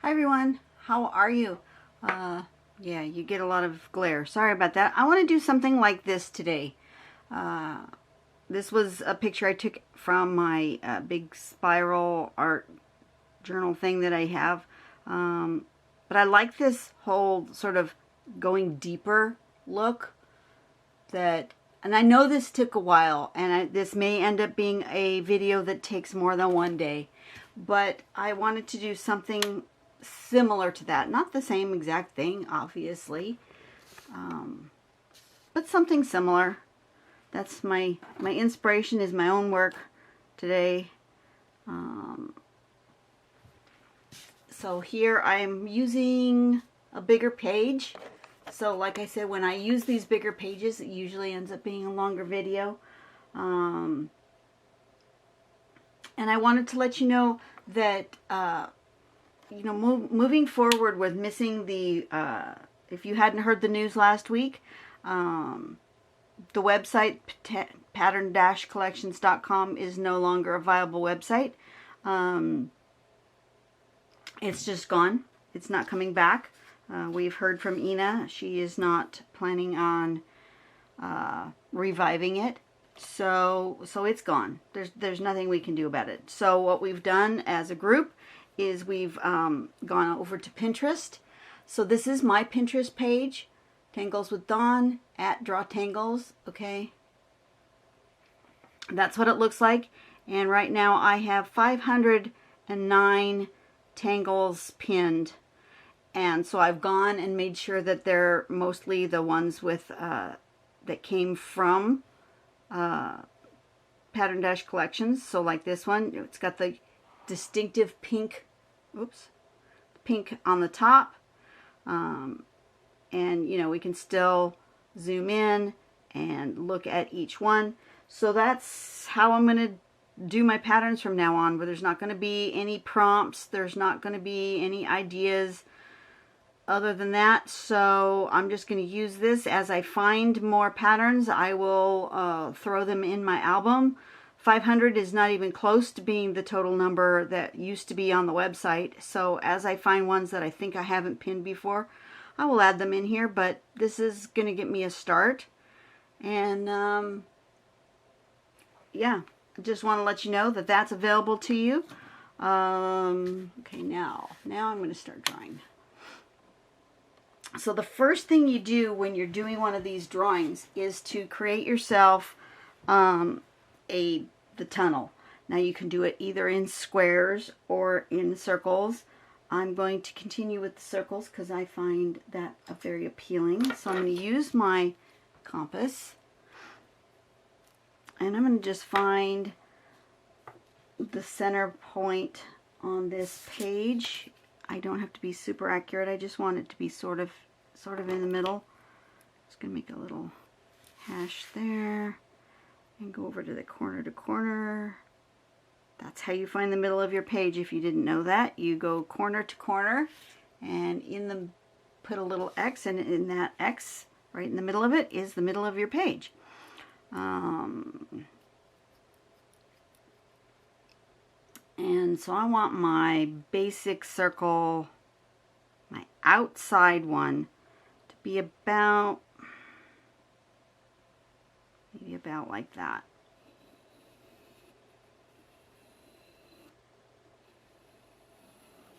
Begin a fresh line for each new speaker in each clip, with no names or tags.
Hi everyone, how are you? Yeah, you get a lot of glare. Sorry about that. I want to do something like this today. Uh, this was a picture I took from my big spiral art journal thing that I have. But I like this whole sort of going deeper look and I know this took a while, and this may end up being a video that takes more than one day, but I wanted to do something similar to that. Not the same exact thing, obviously, but something similar. That's my inspiration is my own work today. So here I'm using a bigger page. So like I said, when I use these bigger pages, it usually ends up being a longer video. And I wanted to let you know that, moving forward with missing the, if you hadn't heard the news last week, the website pattern-collections.com is no longer a viable website. It's just gone. It's not coming back. We've heard from Ina. She is not planning on reviving it. So it's gone. There's nothing we can do about it. So what we've done as a group is we've gone over to Pinterest. So this is my Pinterest page, Tangles with Dawn at Draw Tangles. Okay, that's what it looks like. And right now I have 509 tangles pinned. And so I've gone and made sure that they're mostly the ones with that came from Pattern-Collections. So like this one, it's got the distinctive pink, pink on the top. And we can still zoom in and look at each one. So that's how I'm going to do my patterns from now on, where there's not going to be any prompts. There's not going to be any ideas other than that. So I'm just going to use this. As I find more patterns, I will throw them in my album. 500 is not even close to being the total number that used to be on the website. So as I find ones that I think I haven't pinned before, I will add them in here. But this is going to get me a start. And yeah, I just want to let you know that that's available to you. Okay, now I'm going to start drawing. So the first thing you do when you're doing one of these drawings is to create yourself the tunnel. Now you can do it either in squares or in circles. I'm going to continue with the circles because I find that very appealing. So I'm going to use my compass, and I'm going to just find the center point on this page. I don't have to be super accurate. I just want it to be sort of in the middle. Just gonna make a little hash there and go over to the corner to corner. That's how you find the middle of your page. If you didn't know that, you go corner to corner and put a little X, and in that X right in the middle of it is the middle of your page. And so I want my basic circle, my outside one, to be about, maybe about like that.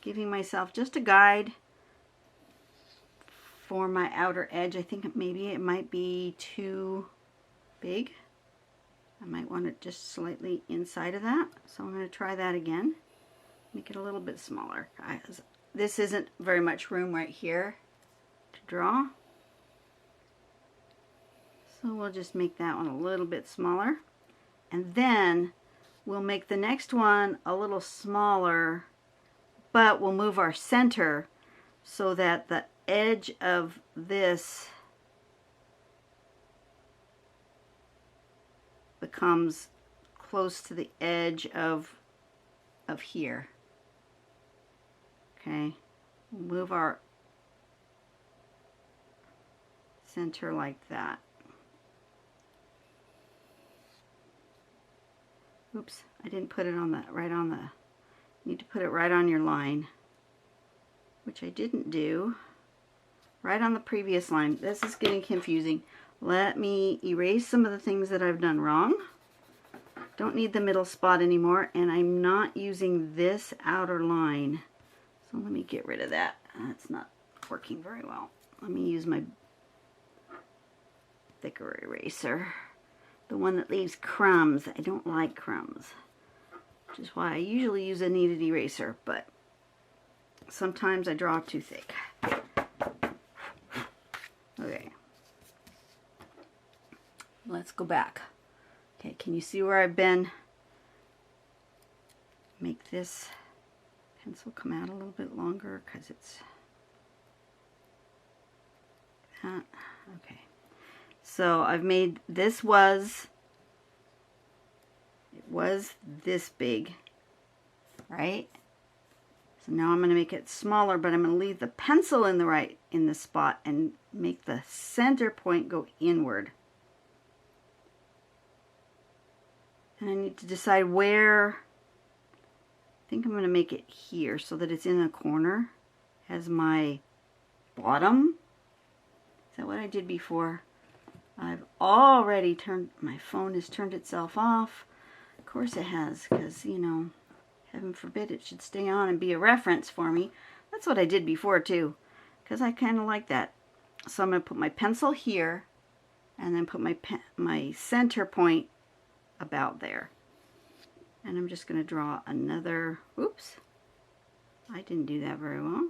Giving myself just a guide for my outer edge. I think maybe it might be too big. I might want it just slightly inside of that. So I'm going to try that again. Make it a little bit smaller. This isn't very much room right here to draw. So we'll just make that one a little bit smaller. And then we'll make the next one a little smaller, but we'll move our center so that the edge of this becomes close to the edge of here. Okay, move our center like that. Oops, I didn't put it on the, right on the, you need to put it right on your line. which I didn't do, right on the previous line. This is getting confusing. Let me erase some of the things that I've done wrong. Don't need the middle spot anymore, and I'm not using this outer line. So let me get rid of that. That's not working very well. Let me use my thicker eraser. The one that leaves crumbs. I don't like crumbs. Which is why I usually use a kneaded eraser, but sometimes I draw too thick. Okay. Let's go back. Okay, can you see where I've been? Make this pencil come out a little bit longer because it's that. Okay. So I've made, it was this big, right? So now I'm going to make it smaller, but I'm going to leave the pencil in the spot and make the center point go inward. And I need to decide where. I think I'm going to make it here so that it's in a corner as my bottom. Is that what I did before? I've already turned, my phone has turned itself off. Of course it has, because, you know, heaven forbid it should stay on and be a reference for me. That's what I did before too, because I kind of like that. So I'm going to put my pencil here and then put my center point about there. And I'm just going to draw another, oops, I didn't do that very well.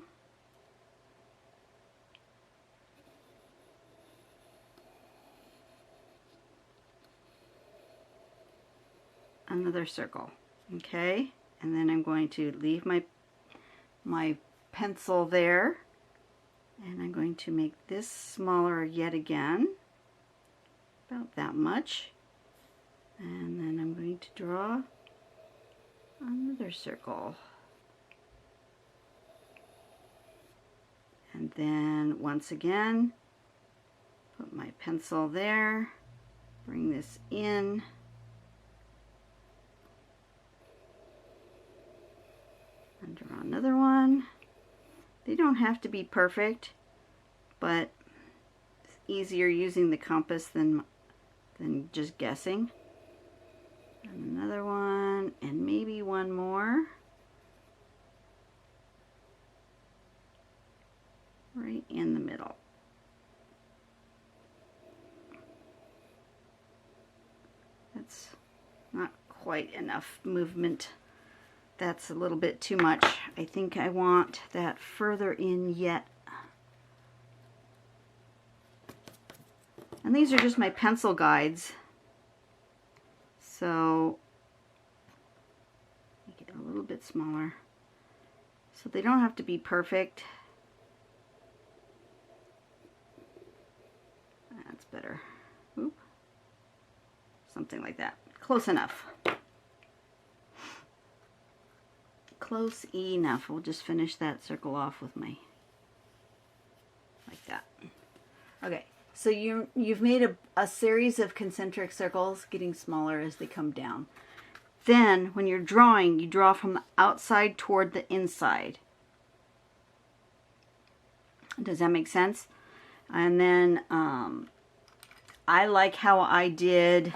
Another circle, okay? And then I'm going to leave my pencil there, and I'm going to make this smaller yet again, about that much. And then I'm going to draw another circle. And then once again, put my pencil there, bring this in, and draw another one. They don't have to be perfect, but it's easier using the compass than just guessing. And another one, and maybe one more. Right in the middle. That's not quite enough movement. That's a little bit too much. I think I want that further in yet. And these are just my pencil guides. So make it a little bit smaller. So they don't have to be perfect. That's better. Oop. Something like that. Close enough. Close enough. We'll just finish that circle off with my, like that. Okay. So you've made a series of concentric circles, getting smaller as they come down. Then, when you're drawing, you draw from the outside toward the inside. Does that make sense? And then, I like how I did,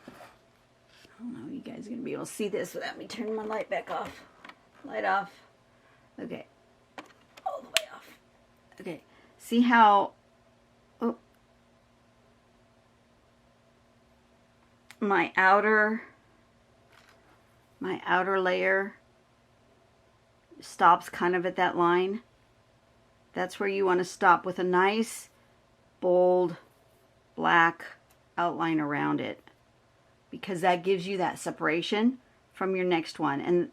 I don't know, you guys are going to be able to see this without me turning my light back off. Light off. Okay. All the way off. Okay. See how my outer layer stops kind of at that line. That's where you want to stop, with a nice bold black outline around it, because that gives you that separation from your next one. And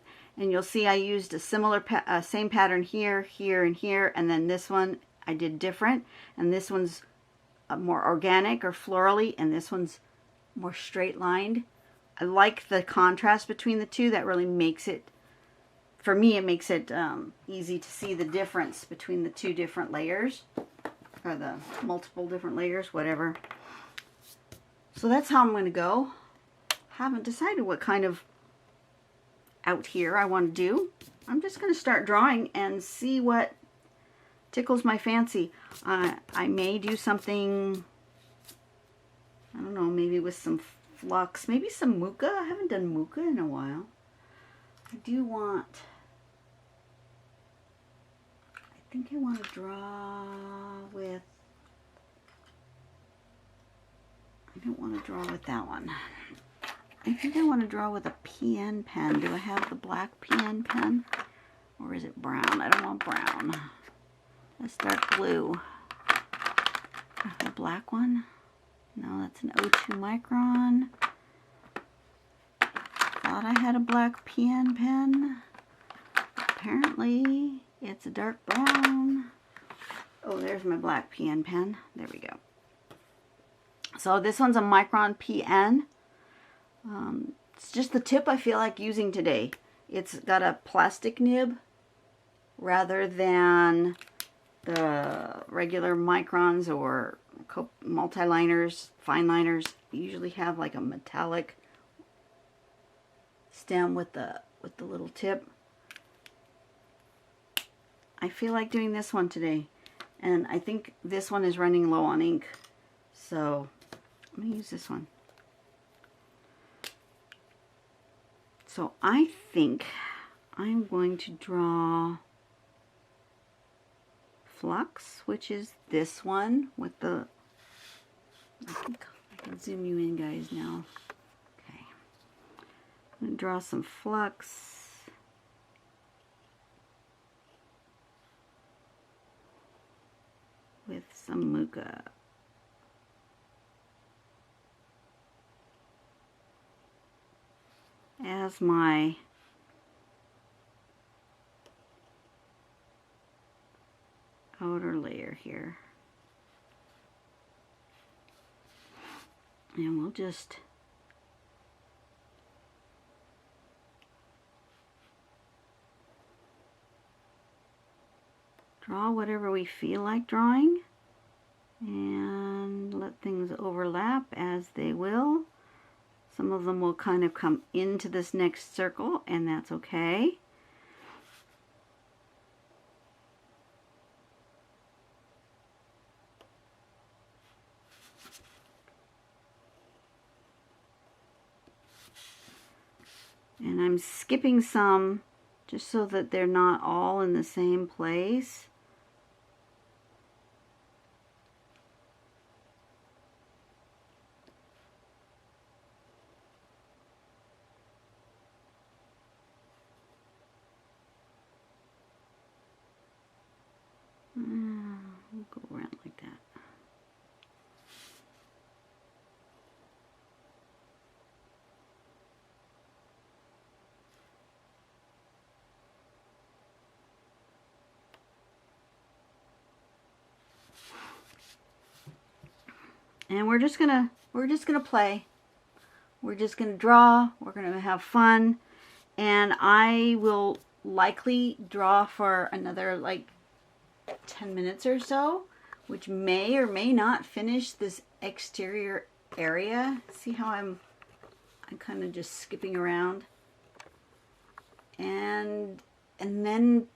you'll see I used a similar same pattern here, here, and here, and then this one I did different, and this one's more organic or florally, and this one's more straight lined. I like the contrast between the two. That really makes it, for me, it makes it easy to see the difference between the two different layers, or the multiple different layers, whatever. So that's how I'm going to go. Haven't decided what kind of out here I want to do. I'm just going to start drawing and see what tickles my fancy. I may do something, I don't know, maybe with some flux, maybe some muka. I haven't done muka in a while. I think I want to draw with, I don't want to draw with that one. I think I want to draw with a PN pen. Do I have the black PN pen? Or is it brown? I don't want brown. Let's start blue. The black one? No, that's an 02 micron. Thought I had a black PN pen. Apparently, it's a dark brown. Oh, there's my black PN pen. There we go. So this one's a micron PN. It's just the tip I feel like using today. It's got a plastic nib rather than the regular microns or multi-liners, fine liners. Usually have like a metallic stem with the little tip. I feel like doing this one today, and I think this one is running low on ink, so I'm going to use this one. So I think I'm going to draw Flux, which is this one with the, I think I can zoom you in, guys, now. Okay. I'm going to draw some Flux. With some Muka. As my outer layer here. And we'll just draw whatever we feel like drawing and let things overlap as they will. Some of them will kind of come into this next circle, and that's okay. And I'm skipping some just so that they're not all in the same place. We'll go around like that. And we're just gonna play. We're just gonna draw. We're gonna have fun, and I will likely draw for another like 10 minutes or so, which may or may not finish this exterior area. See how I'm kind of just skipping around, and then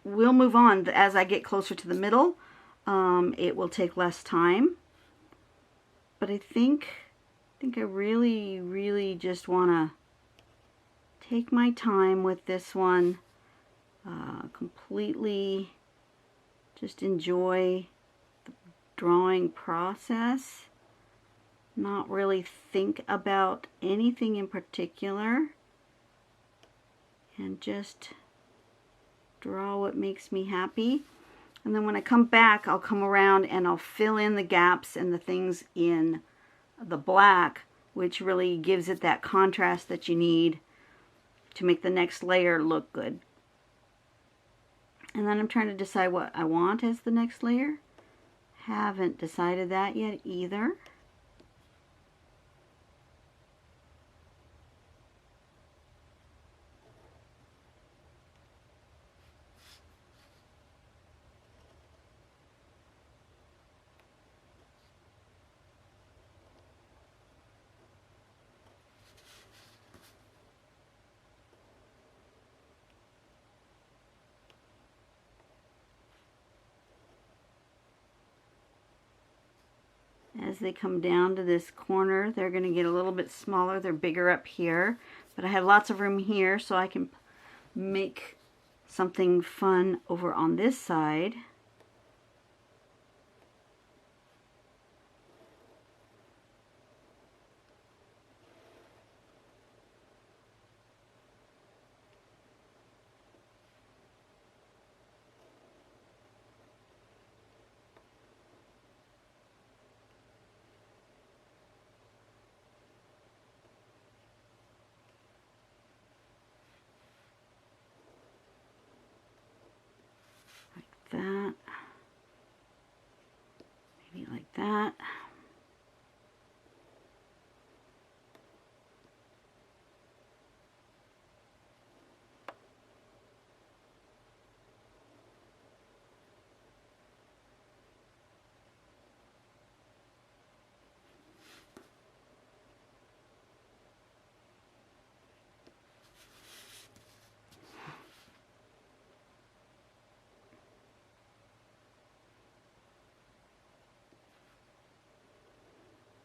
we'll move on as I get closer to the middle. It will take less time, but I think I really just want to take my time with this one, completely just enjoy the drawing process, not really think about anything in particular, and just draw what makes me happy. And then when I come back, I'll come around and I'll fill in the gaps and the things in the black, which really gives it that contrast that you need to make the next layer look good. And then I'm trying to decide what I want as the next layer. Haven't decided that yet either. they come down to this corner, they're going to get a little bit smaller. They're bigger up here, but I have lots of room here, so I can make something fun over on this side. That, maybe like that.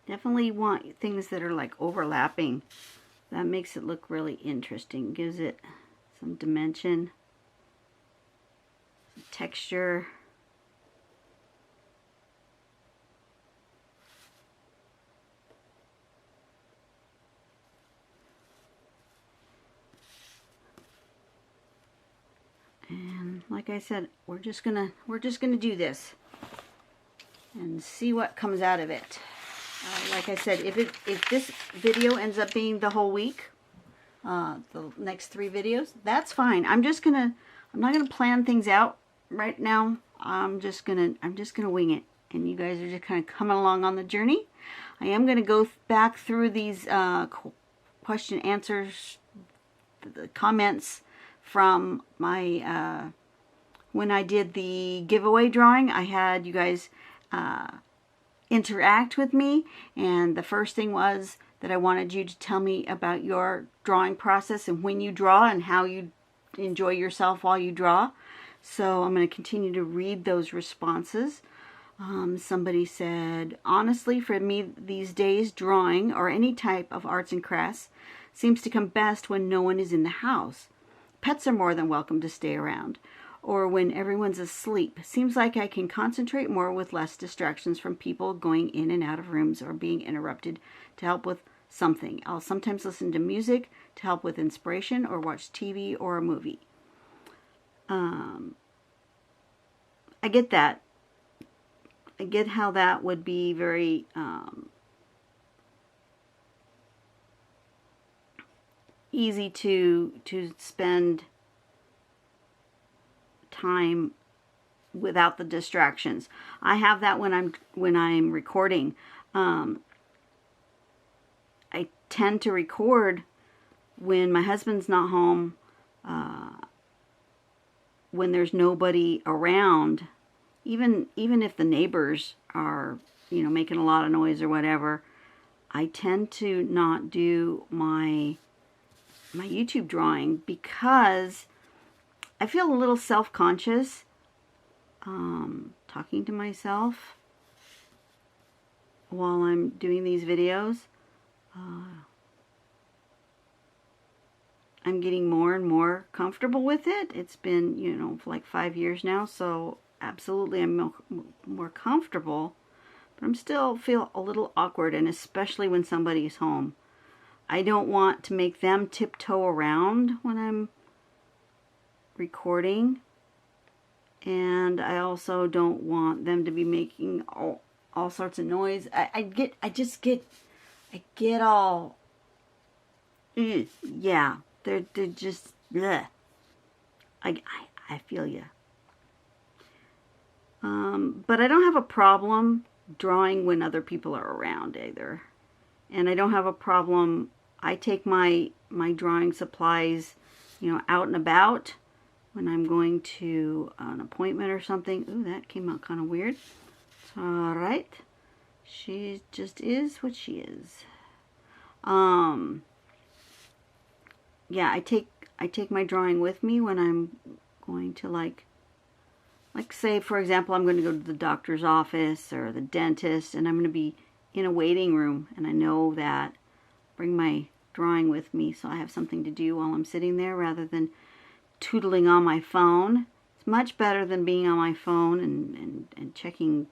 Definitely want things that are like overlapping. That makes it look really interesting. Gives it some dimension, some texture. And like I said, we're just gonna do this and see what comes out of it. Like I said, if this video ends up being the whole week, the next 3 videos, that's fine. I'm not gonna plan things out right now. I'm just gonna wing it, and you guys are just kind of coming along on the journey. I am gonna go back through these question answers, the comments from my when I did the giveaway drawing. I had you guys interact with me, and the first thing was that I wanted you to tell me about your drawing process and when you draw and how you enjoy yourself while you draw. So I'm going to continue to read those responses. Somebody said, honestly, for me these days, drawing or any type of arts and crafts seems to come best when no one is in the house. Pets are more than welcome to stay around, or when everyone's asleep. Seems like I can concentrate more with less distractions from people going in and out of rooms or being interrupted to help with something. I'll sometimes listen to music to help with inspiration or watch TV or a movie. I get that. I get how that would be very easy to spend time without the distractions. I have that when I'm recording. I tend to record when my husband's not home, when there's nobody around, even if the neighbors are, you know, making a lot of noise or whatever. I tend to not do my YouTube drawing because I feel a little self-conscious talking to myself while I'm doing these videos. I'm getting more and more comfortable with it. It's been, you know, for like 5 years now, so absolutely I'm more comfortable, but I'm still feel a little awkward, and especially when somebody's home. I don't want to make them tiptoe around when I'm recording, and I also don't want them to be making all sorts of noise. I get all yeah, they're just bleh. I feel you. But I don't have a problem drawing when other people are around either, and I don't have a problem. I take my drawing supplies, you know, out and about when I'm going to an appointment or something. Ooh, that came out kind of weird. It's all right. She just is what she is. Yeah, I take my drawing with me when I'm going to like say, for example, I'm going to go to the doctor's office or the dentist, and I'm going to be in a waiting room, and I know that. Bring my drawing with me so I have something to do while I'm sitting there rather than tootling on my phone. It's much better than being on my phone and checking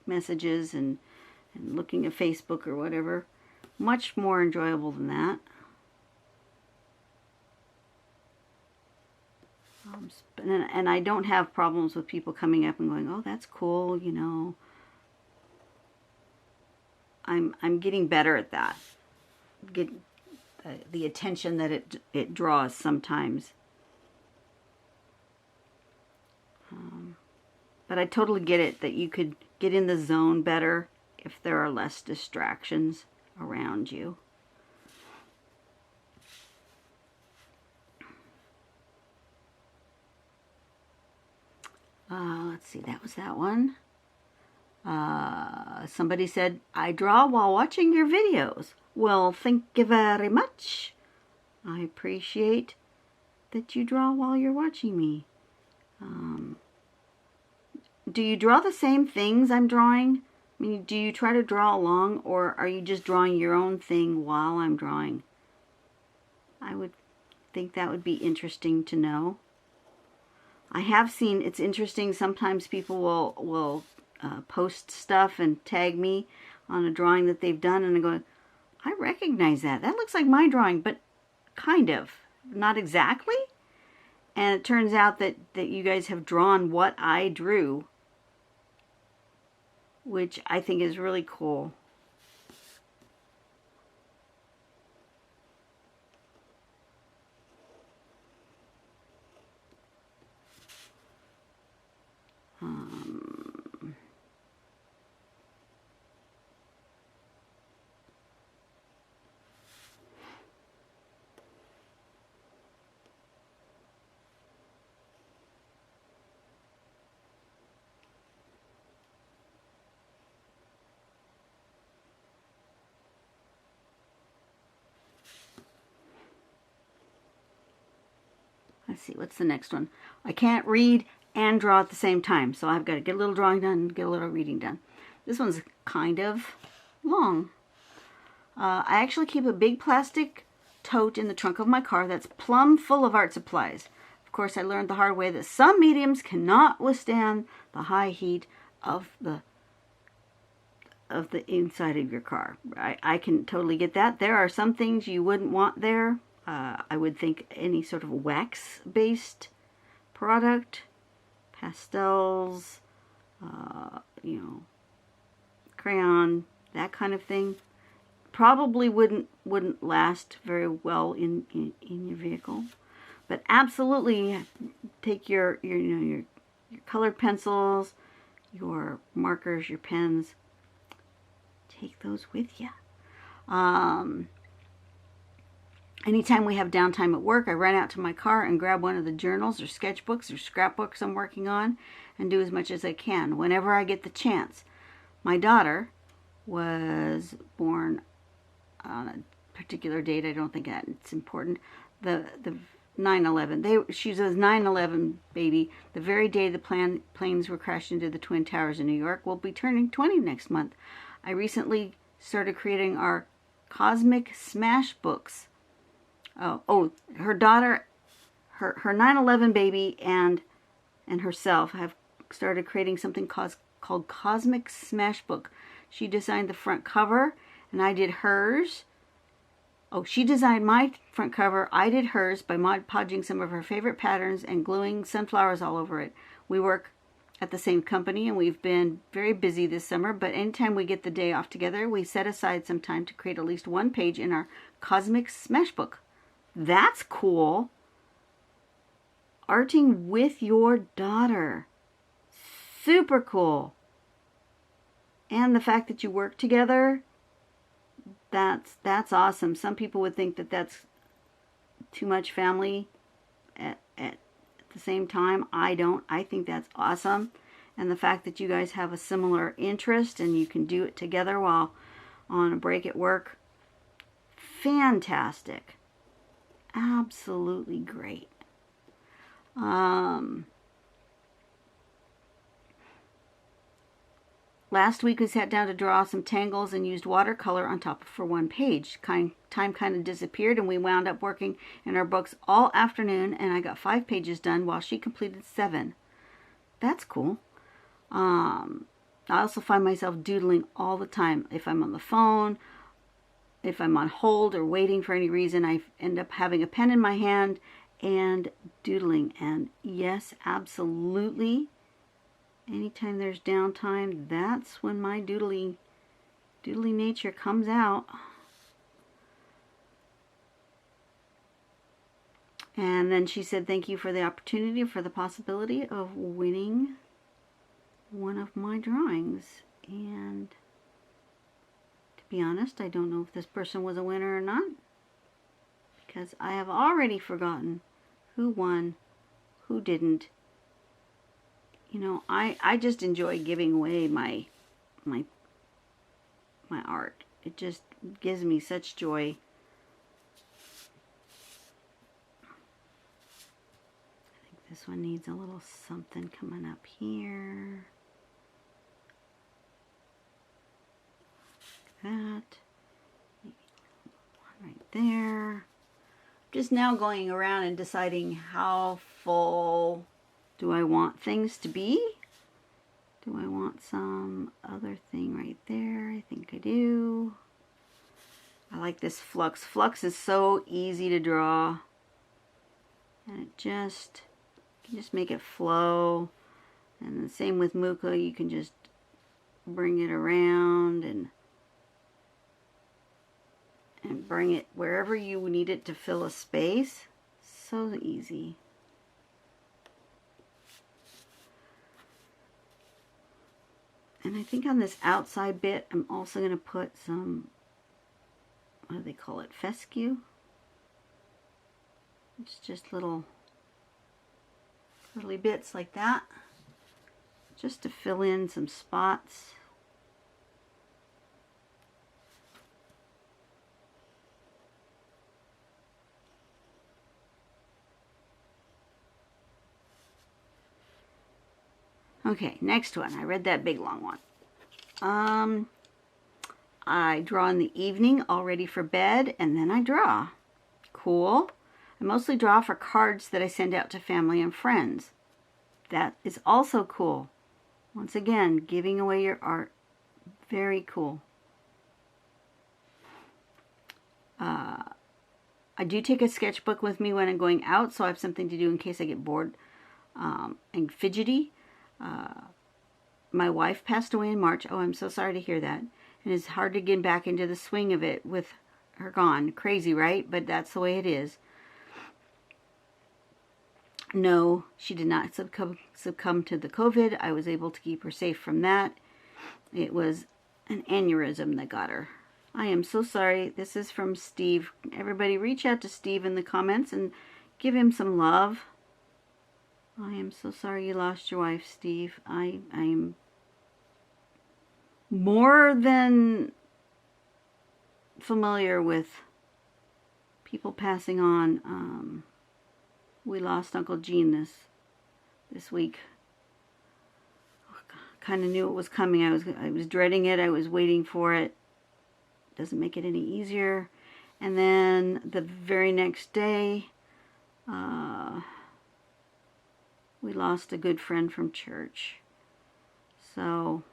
messages and looking at Facebook or whatever. Much more enjoyable than that. And I don't have problems with people coming up and going, oh, that's cool, you know. I'm getting better at that. Get the attention that it draws sometimes. But I totally get it that you could get in the zone better if there are less distractions around you. Let's see, that was that one. Somebody said, I draw while watching your videos. Well, thank you very much. I appreciate that you draw while you're watching me. Do you draw the same things I'm drawing? I mean, do you try to draw along, or are you just drawing your own thing while I'm drawing? I would think that would be interesting to know. I have seen, it's interesting, sometimes people will post stuff and tag me on a drawing that they've done, and I go, I recognize that. That looks like my drawing, but kind of. Not exactly. And it turns out that you guys have drawn what I drew, which I think is really cool. Let's see, what's the next one? I can't read and draw at the same time, so I've got to get a little drawing done and get a little reading done. This one's kind of long. I actually keep a big plastic tote in the trunk of my car that's plumb full of art supplies. Of course, I learned the hard way that some mediums cannot withstand the high heat of the inside of your car. I can totally get that. There are some things you wouldn't want there. I would think any sort of wax-based product, pastels, you know, crayon, that kind of thing, probably wouldn't last very well in your vehicle. But absolutely, take your colored pencils, your markers, your pens. Take those with you. Anytime we have downtime at work, I run out to my car and grab one of the journals or sketchbooks or scrapbooks I'm working on and do as much as I can whenever I get the chance. My daughter was born on a particular date. I don't think it's important. The 9/11. She was a 9/11 baby. The very day the planes were crashed into the Twin Towers in New York. We'll be turning 20 next month. I recently started creating our Cosmic Smash books. Oh, her daughter, her 9/11 baby and herself have started creating something called Cosmic Smash Book. She designed the front cover, and I did hers. Oh, she designed my front cover. I did hers by Mod Podging some of her favorite patterns and gluing sunflowers all over it. We work at the same company, and we've been very busy this summer, but anytime we get the day off together, we set aside some time to create at least one page in our Cosmic Smash Book. That's cool. Arting with your daughter. Super cool. And the fact that you work together, that's awesome. Some people would think that that's too much family at the same time. I don't. I think that's awesome. And the fact that you guys have a similar interest and you can do it together while on a break at work, fantastic. Absolutely great. last week we sat down to draw some tangles and used watercolor on top for one page. Time kind of disappeared, and we wound up working in our books all afternoon, and I got 5 pages done while she completed 7. That's cool. I also find myself doodling all the time. If I'm on the phone, if I'm on hold or waiting for any reason, I end up having a pen in my hand and doodling. And yes, absolutely, anytime there's downtime, that's when my doodly nature comes out. And then she said, thank you for the opportunity, for the possibility of winning one of my drawings. And to be honest, I don't know if this person was a winner or not, because I have already forgotten who won, who didn't. You know, I just enjoy giving away my art. It just gives me such joy. I think this one needs a little something coming up here. Like that. Maybe one right there. Just now going around and deciding how full do I want things to be. Do I want some other thing right there? I think I do. I like this flux. Flux is so easy to draw. And it just, you can just make it flow. And the same with Muka, you can just bring it around and bring it wherever you need it to fill a space. So easy. And I think on this outside bit, I'm also going to put some, what do they call it, fescue? It's just little curly bits like that, just to fill in some spots. Okay, next one. I read that big long one. I draw in the evening, all ready for bed, and then I draw. Cool. I mostly draw for cards that I send out to family and friends. That is also cool. Once again, giving away your art. Very cool. I do take a sketchbook with me when I'm going out, so I have something to do in case I get bored and fidgety. My wife passed away in March. Oh, I'm so sorry to hear that. And it's hard to get back into the swing of it with her gone. Crazy, right? But that's the way it is. No, she did not succumb to the COVID. I was able to keep her safe from that. It was an aneurysm that got her. I am so sorry. This is from Steve. Everybody reach out to Steve in the comments and give him some love. I am so sorry you lost your wife, Steve. I am more than familiar with people passing on. We lost Uncle Gene this week. Kind of knew it was coming. I was dreading it. I was waiting for it. Doesn't make it any easier. And then the very next day, we lost a good friend from church. So,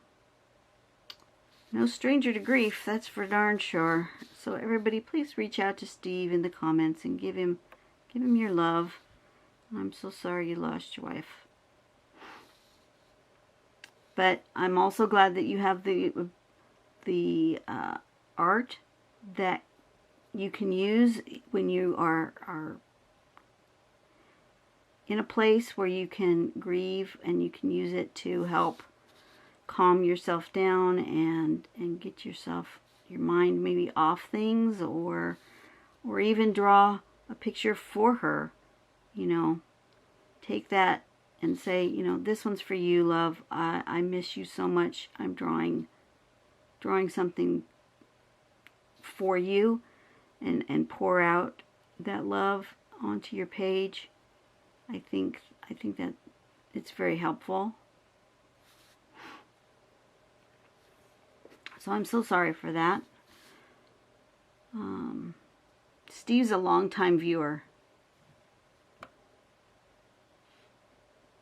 no stranger to grief, that's for darn sure. So everybody, please reach out to Steve in the comments and give him your love. I'm so sorry you lost your wife. But I'm also glad that you have the art that you can use when you are in a place where you can grieve, and you can use it to help calm yourself down and get your mind maybe off things, or even draw a picture for her. You know, take that and say, you know, this one's for you, love. I miss you so much. I'm drawing something for you, and pour out that love onto your page. I think that it's very helpful. So I'm so sorry for that. Steve's a longtime viewer.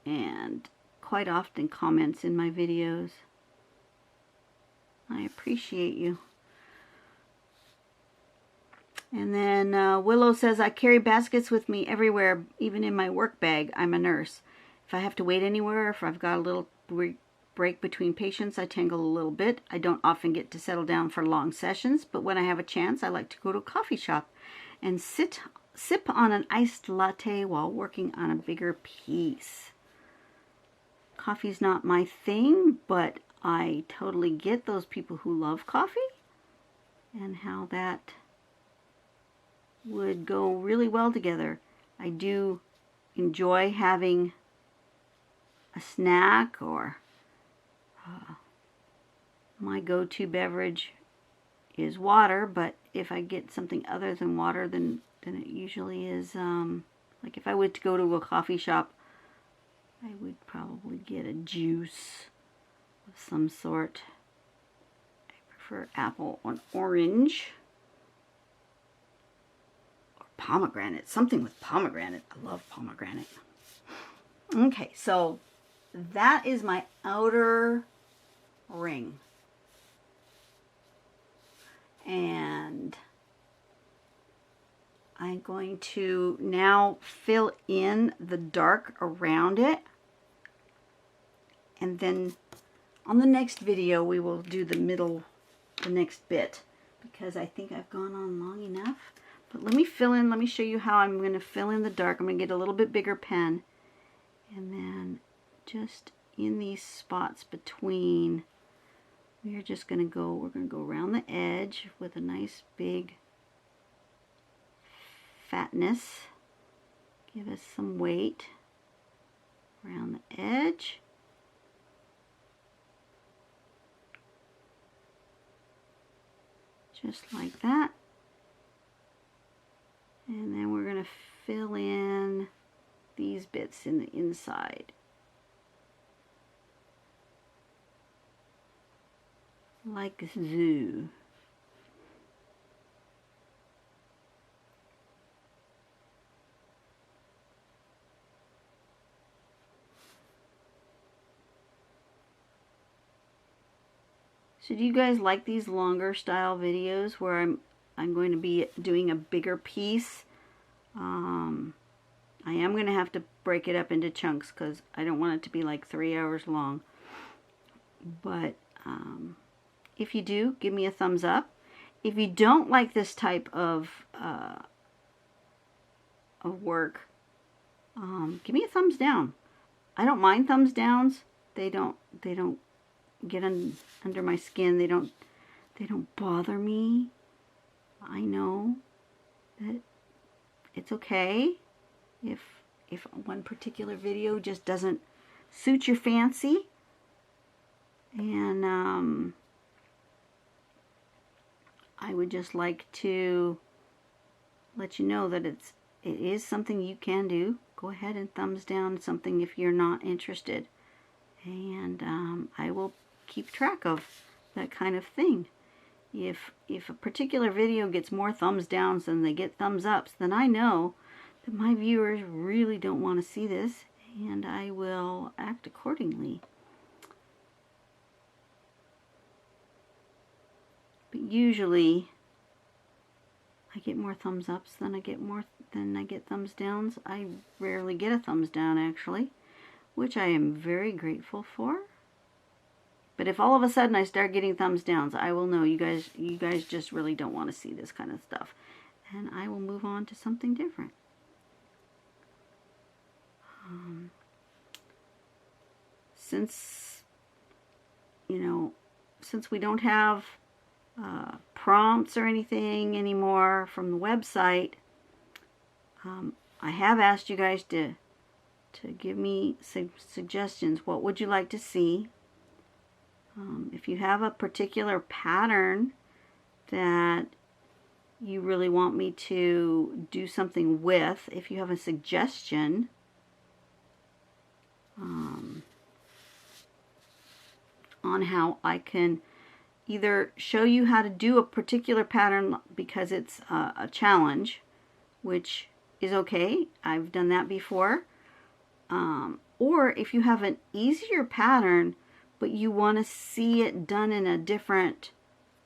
And quite often comments in my videos. I appreciate you. And then Willow says, I carry baskets with me everywhere, even in my work bag. I'm a nurse. If I have to wait anywhere, if I've got a little break between patients, I tangle a little bit. I don't often get to settle down for long sessions, but when I have a chance, I like to go to a coffee shop and sip on an iced latte while working on a bigger piece. Coffee's not my thing, but I totally get those people who love coffee and how that would go really well together. I do enjoy having a snack, or my go-to beverage is water, but if I get something other than water, then it usually is, like if I were to go to a coffee shop, I would probably get a juice of some sort. I prefer apple or orange. Pomegranate, something with pomegranate. I love pomegranate. Okay, so that is my outer ring. And I'm going to now fill in the dark around it. And then on the next video, we will do the next bit, because I think I've gone on long enough. But let me fill in, let me show you how I'm going to fill in the dark. I'm going to get a little bit bigger pen. And then just in these spots between, we're going to go around the edge with a nice big fatness. Give us some weight around the edge. Just like that. And then we're going to fill in these bits in the inside. Like zoo. So do you guys like these longer style videos where I'm going to be doing a bigger piece? I am going to have to break it up into chunks because I don't want it to be like 3 hours long. But if you do, give me a thumbs up. If you don't like this type of work, give me a thumbs down. I don't mind thumbs downs. They don't get under my skin. They don't bother me. I know that it's okay if one particular video just doesn't suit your fancy. And I would just like to let you know that it is something you can do. Go ahead and thumbs down something if you're not interested. And I will keep track of that kind of thing. If a particular video gets more thumbs downs than they get thumbs ups, then I know that my viewers really don't want to see this, and I will act accordingly. But usually I get more thumbs ups than I get thumbs downs. I rarely get a thumbs down, actually, which I am very grateful for. But if all of a sudden I start getting thumbs downs, I will know you guys just really don't want to see this kind of stuff, and I will move on to something different. Since we don't have prompts or anything anymore from the website, I have asked you guys to give me suggestions. What would you like to see? If you have a particular pattern that you really want me to do something with, if you have a suggestion, on how I can either show you how to do a particular pattern because it's a challenge, which is okay. I've done that before. Or if you have an easier pattern, but you want to see it done in a different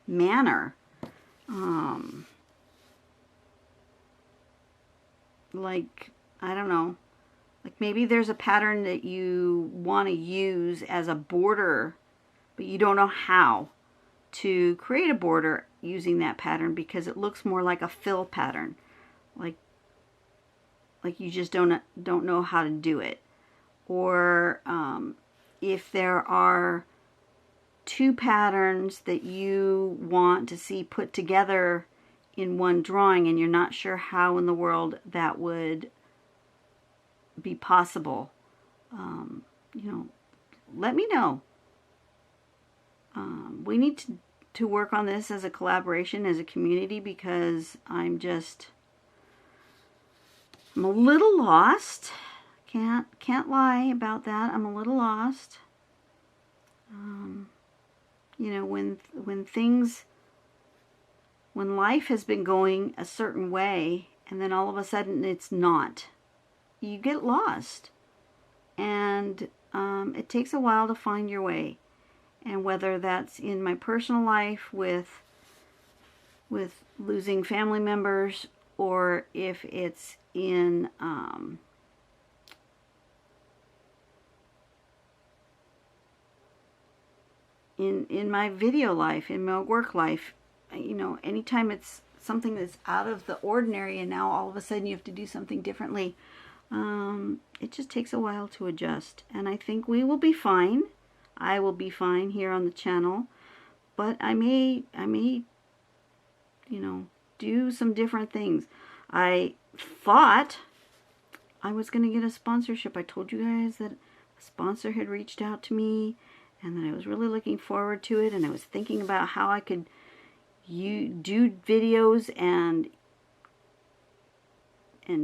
manner. Like, I don't know, like maybe there's a pattern that you want to use as a border, but you don't know how to create a border using that pattern because it looks more like a fill pattern. Like you just don't know how to do it. Or if there are two patterns that you want to see put together in one drawing and you're not sure how in the world that would be possible, you know, let me know. We need to work on this as a collaboration, as a community, because I'm a little lost. Can't lie about that. I'm a little lost. You know, when life has been going a certain way and then all of a sudden it's not, you get lost. And it takes a while to find your way. And whether that's in my personal life with losing family members, or if it's in my video life, in my work life, you know, anytime it's something that's out of the ordinary and now all of a sudden you have to do something differently, it just takes a while to adjust. And I think we will be fine. I will be fine here on the channel, but I may, you know, do some different things. I thought I was going to get a sponsorship. I told you guys that a sponsor had reached out to me and that I was really looking forward to it, and I was thinking about how I could do videos and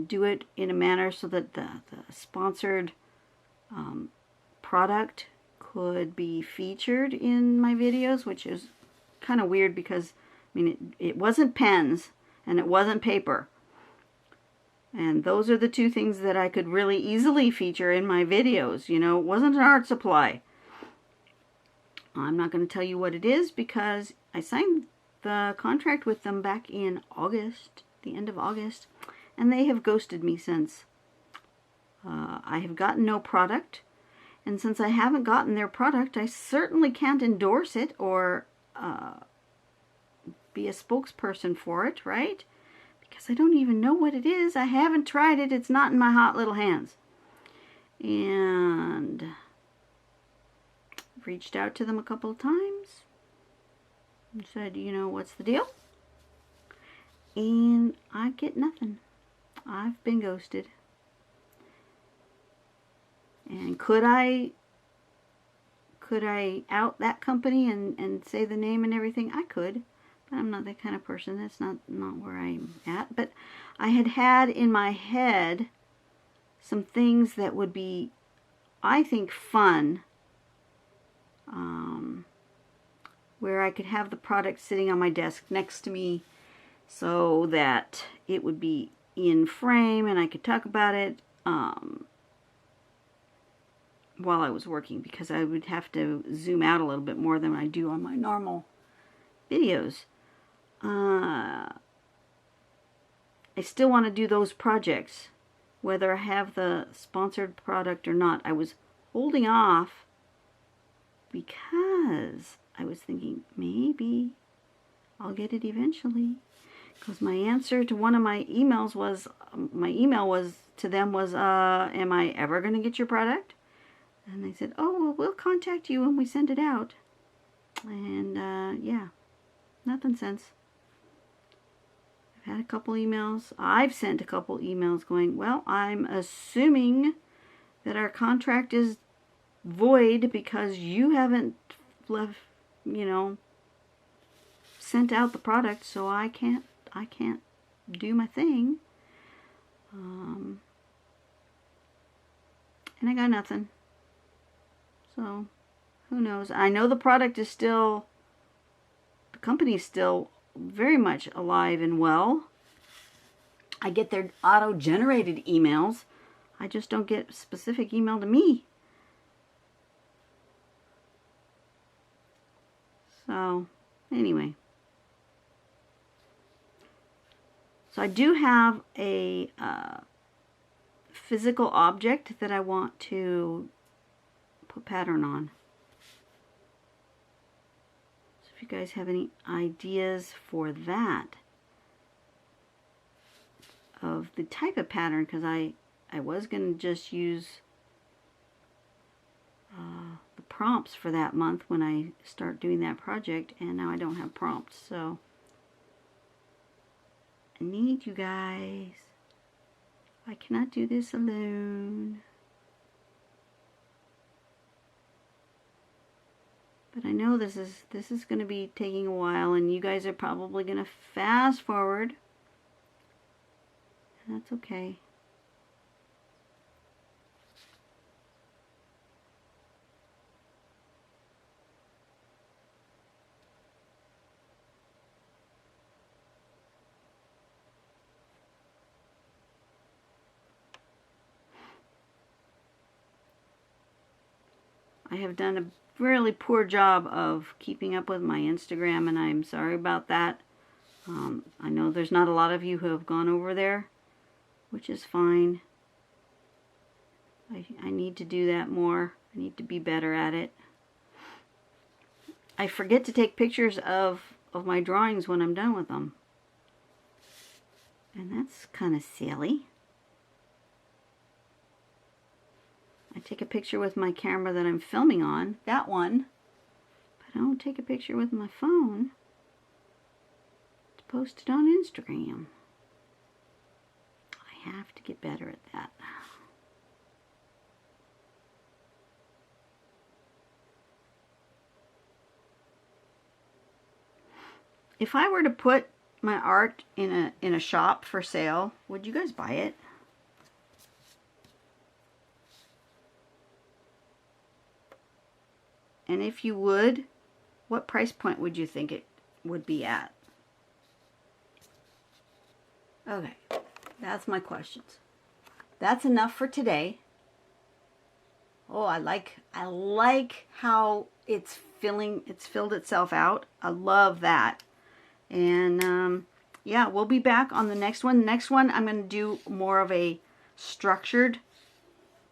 do it in a manner so that the sponsored product could be featured in my videos, which is kind of weird because, I mean, it wasn't pens and it wasn't paper. And those are the two things that I could really easily feature in my videos. You know, it wasn't an art supply. I'm not going to tell you what it is because I signed the contract with them back in August, the end of August, and they have ghosted me since. I have gotten no product, and since I haven't gotten their product, I certainly can't endorse it or be a spokesperson for it, right? Because I don't even know what it is. I haven't tried it. It's not in my hot little hands. And I've reached out to them a couple of times and said, you know, what's the deal? And I get nothing. I've been ghosted. And could I out that company and say the name and everything? I could, but I'm not that kind of person. That's not where I'm at. But I had in my head some things that would be, I think, fun, where I could have the product sitting on my desk next to me so that it would be in frame and I could talk about it while I was working, because I would have to zoom out a little bit more than I do on my normal videos. I still want to do those projects, whether I have the sponsored product or not. I was holding off because I was thinking maybe I'll get it eventually. Because my answer to one of my emails was, to them was, am I ever going to get your product? And they said, oh, well, we'll contact you when we send it out. And, yeah, nothing since. I've had a couple emails. I've sent a couple emails going, well, I'm assuming that our contract is void because you haven't left, you know, sent out the product, so I can't do my thing. And I got nothing. So, who knows? I know the product is still company's still very much alive and well. I get their auto-generated emails. I just don't get specific email to me. So, anyway. So I do have a physical object that I want to put pattern on. So if you guys have any ideas for that, of the type of pattern, because I was going to just use the prompts for that month when I start doing that project, and now I don't have prompts, so I need you guys. I cannot do this alone. But I know this is going to be taking a while, and you guys are probably going to fast forward. And that's okay. I have done a really poor job of keeping up with my Instagram, and I'm sorry about that. I know there's not a lot of you who have gone over there, which is fine. I need to do that more. I need to be better at it. I forget to take pictures of my drawings when I'm done with them. And that's kind of silly. I take a picture with my camera that I'm filming on, that one, but I don't take a picture with my phone to post it on Instagram. I have to get better at that. If I were to put my art in a shop for sale, would you guys buy it? And if you would, what price point would you think it would be at? Okay, that's my questions. That's enough for today. Oh, I like how it's filled itself out. I love that. And yeah, we'll be back on the next one. Next one, I'm going to do more of a structured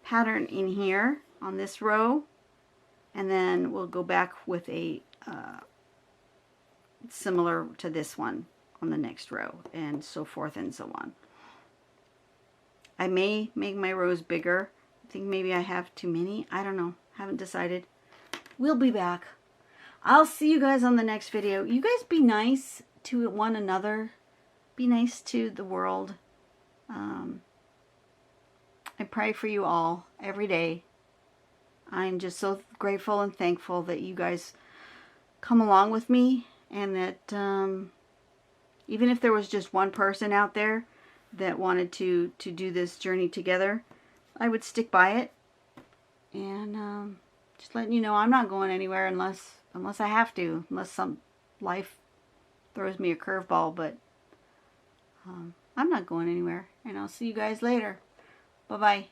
pattern in here on this row. And then we'll go back with a similar to this one on the next row, and so forth and so on. I may make my rows bigger. I think maybe I have too many. I don't know. Haven't decided. We'll be back. I'll see you guys on the next video. You guys be nice to one another. Be nice to the world. I pray for you all every day. I'm just so grateful and thankful that you guys come along with me, and that even if there was just one person out there that wanted to do this journey together, I would stick by it. And just letting you know, I'm not going anywhere unless I have to, unless some life throws me a curveball. But I'm not going anywhere, and I'll see you guys later. Bye-bye.